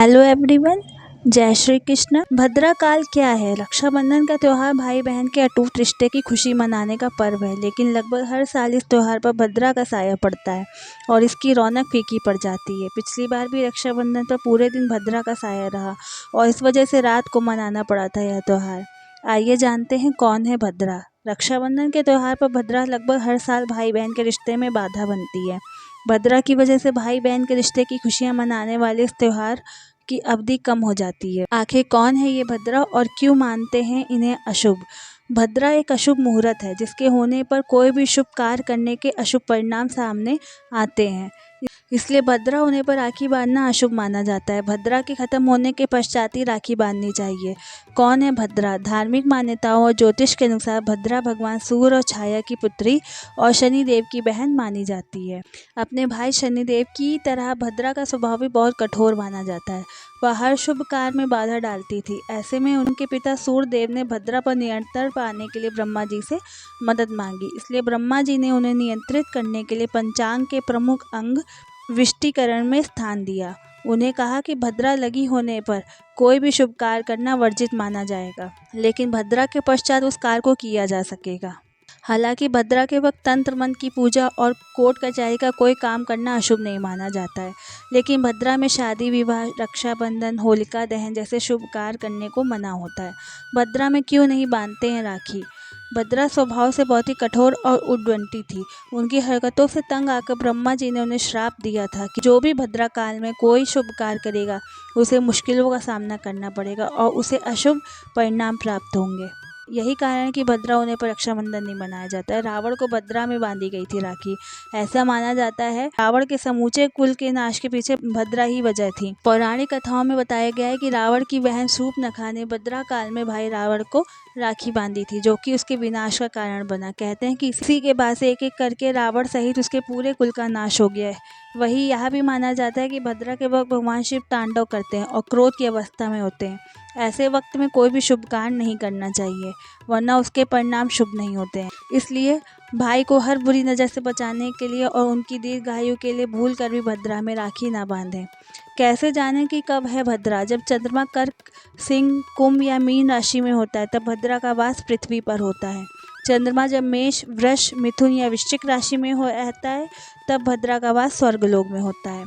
Hello everyone, जय श्री कृष्ण। भद्रा काल क्या है? रक्षाबंधन का त्यौहार भाई बहन के अटूट रिश्ते की खुशी मनाने का पर्व है, लेकिन लगभग हर साल इस त्यौहार पर भद्रा का साया पड़ता है और इसकी रौनक फीकी पड़ जाती है। पिछली बार भी रक्षाबंधन पर पूरे दिन भद्रा का साया रहा और इस वजह से रात को मनाना पड़ा था यह त्यौहार। आइए जानते हैं कौन है भद्रा। रक्षाबंधन के त्यौहार पर भद्रा लगभग हर साल भाई बहन के रिश्ते में बाधा बनती है। भद्रा की वजह से भाई बहन के रिश्ते की खुशियां मनाने वाले इस त्यौहार की अवधि कम हो जाती है। आखिर कौन है ये भद्रा और क्यों मानते हैं इन्हें अशुभ? भद्रा एक अशुभ मुहूर्त है जिसके होने पर कोई भी शुभ कार्य करने के अशुभ परिणाम सामने आते हैं, इसलिए भद्रा होने पर राखी बांधना अशुभ माना जाता है। भद्रा के खत्म होने के पश्चात ही राखी बांधनी चाहिए। कौन है भद्रा? धार्मिक मान्यताओं और ज्योतिष के अनुसार भद्रा भगवान सूर्य और छाया की पुत्री और शनिदेव की बहन मानी जाती है। अपने भाई शनिदेव की तरह भद्रा का स्वभाव भी बहुत कठोर माना जाता है। वह हर शुभ कार्य में बाधा डालती थी। ऐसे में उनके पिता सूर्यदेव ने भद्रा पर नियंत्रण पाने के लिए ब्रह्मा जी से मदद मांगी। इसलिए ब्रह्मा जी ने उन्हें नियंत्रित करने के लिए पंचांग के प्रमुख अंग विष्टिकरण में स्थान दिया। उन्हें कहा कि भद्रा लगी होने पर कोई भी शुभ कार्य करना वर्जित माना जाएगा, लेकिन भद्रा के पश्चात उस कार्य को किया जा सकेगा। हालांकि भद्रा के वक्त तंत्र मंत्र की पूजा और कोर्ट कचहरी का कोई काम करना अशुभ नहीं माना जाता है, लेकिन भद्रा में शादी विवाह, रक्षाबंधन, होलिका दहन जैसे शुभ कार्य करने को मना होता है। भद्रा में क्यों नहीं बांधते हैं राखी? भद्रा स्वभाव से बहुत ही कठोर और उद्दंडी थी। उनकी हरकतों से तंग आकर ब्रह्मा जी ने उन्हें श्राप दिया था कि जो भी भद्रा काल में कोई शुभ कार्य करेगा उसे मुश्किलों का सामना करना पड़ेगा और उसे अशुभ परिणाम प्राप्त होंगे। यही कारण है कि भद्रा होने पर रक्षाबंधन नहीं मनाया जाता है। रावण को भद्रा में बांधी गई थी राखी। ऐसा माना जाता है रावण के समूचे कुल के नाश के पीछे भद्रा ही वजह थी। पौराणिक कथाओं में बताया गया है कि रावण की बहन शूर्पणखा ने भद्रा काल में भाई रावण को राखी बांधी थी, जो कि उसके विनाश का कारण बना। कहते हैं कि इसी के बाद से एक एक करके रावण सहित उसके पूरे कुल का नाश हो गया है। वही यह भी माना जाता है कि भद्रा के वक्त भगवान शिव तांडव करते हैं और क्रोध की अवस्था में होते हैं। ऐसे वक्त में कोई भी शुभ कार्य नहीं करना चाहिए, वरना उसके परिणाम शुभ नहीं होते हैं। इसलिए भाई को हर बुरी नज़र से बचाने के लिए और उनकी दीर्घायु के लिए भूल कर भी भद्रा में राखी ना बांधें। कैसे जानें कि कब है भद्रा? जब चंद्रमा कर्क, सिंह, कुंभ या मीन राशि में होता है तब भद्रा का वास पृथ्वी पर होता है। चंद्रमा जब मेष, वृष, मिथुन या वृश्चिक राशि में रहता है तब भद्रा का वास स्वर्गलोक में होता है।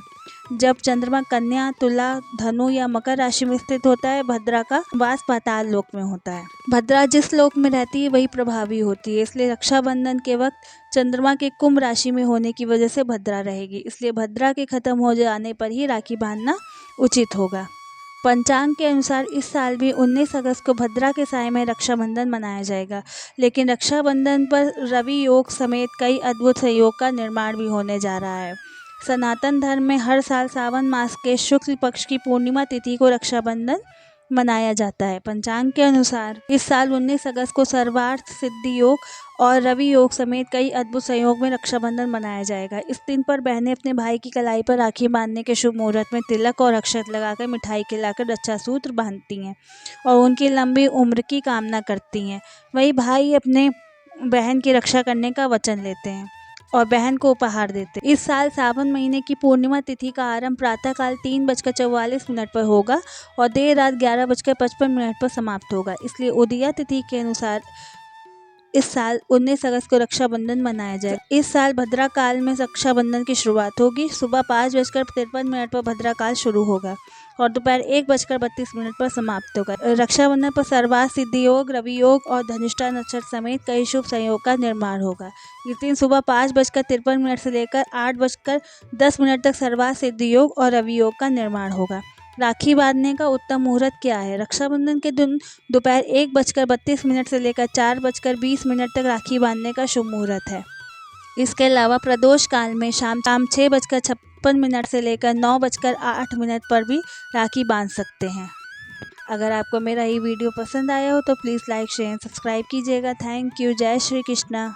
जब चंद्रमा कन्या, तुला, धनु या मकर राशि में स्थित होता है भद्रा का वास पाताल लोक में होता है। भद्रा जिस लोक में रहती है वही प्रभावी होती है, इसलिए रक्षाबंधन के वक्त चंद्रमा के कुंभ राशि में होने की वजह से भद्रा रहेगी। इसलिए भद्रा के खत्म हो जाने पर ही राखी बांधना उचित होगा। पंचांग के अनुसार इस साल भी 19 अगस्त को भद्रा के साय में रक्षाबंधन मनाया जाएगा, लेकिन रक्षाबंधन पर रवि योग समेत कई अद्भुत संयोग का निर्माण भी होने जा रहा है। सनातन धर्म में हर साल सावन मास के शुक्ल पक्ष की पूर्णिमा तिथि को रक्षाबंधन मनाया जाता है। पंचांग के अनुसार इस साल 19 अगस्त को सर्वार्थ सिद्धि योग और रवि योग समेत कई अद्भुत संयोग में रक्षाबंधन मनाया जाएगा। इस दिन पर बहनें अपने भाई की कलाई पर राखी बांधने के शुभ मुहूर्त में तिलक और अक्षत लगाकर, मिठाई खिलाकर रक्षा सूत्र बांधती हैं और उनकी लंबी उम्र की कामना करती हैं। वहीं भाई अपने बहन की रक्षा करने का वचन लेते हैं और बहन को उपहार देते हैं। इस साल सावन महीने की पूर्णिमा तिथि का आरंभ प्रातःकाल 3:44 पर होगा और देर रात 11:55 पर समाप्त होगा। इसलिए उदया तिथि के अनुसार इस साल 19 अगस्त को रक्षाबंधन मनाया जाएगा। इस साल भद्रा काल में रक्षाबंधन की शुरुआत होगी। सुबह 5:53 पर भद्रा काल शुरू होगा और दोपहर 1:32 पर समाप्त होगा। रक्षाबंधन पर सर्वार्थ सिद्धि योग, रवि योग और धनिष्ठा नक्षत्र समेत कई शुभ संयोग का निर्माण होगा। इस दिन सुबह 5:53 से लेकर 8:10 तक सर्वार्थ सिद्धि योग और रवि योग का निर्माण होगा। राखी बांधने का उत्तम मुहूर्त क्या है? रक्षाबंधन के दिन दोपहर 1:32 से लेकर 4:20 तक राखी बांधने का शुभ मुहूर्त है। इसके अलावा प्रदोष काल में शाम 6:56 से लेकर 9:08 पर भी राखी बांध सकते हैं। अगर आपको मेरा ये वीडियो पसंद आया हो तो प्लीज़ लाइक, शेयर, सब्सक्राइब कीजिएगा। Thank you. जय श्री कृष्णा।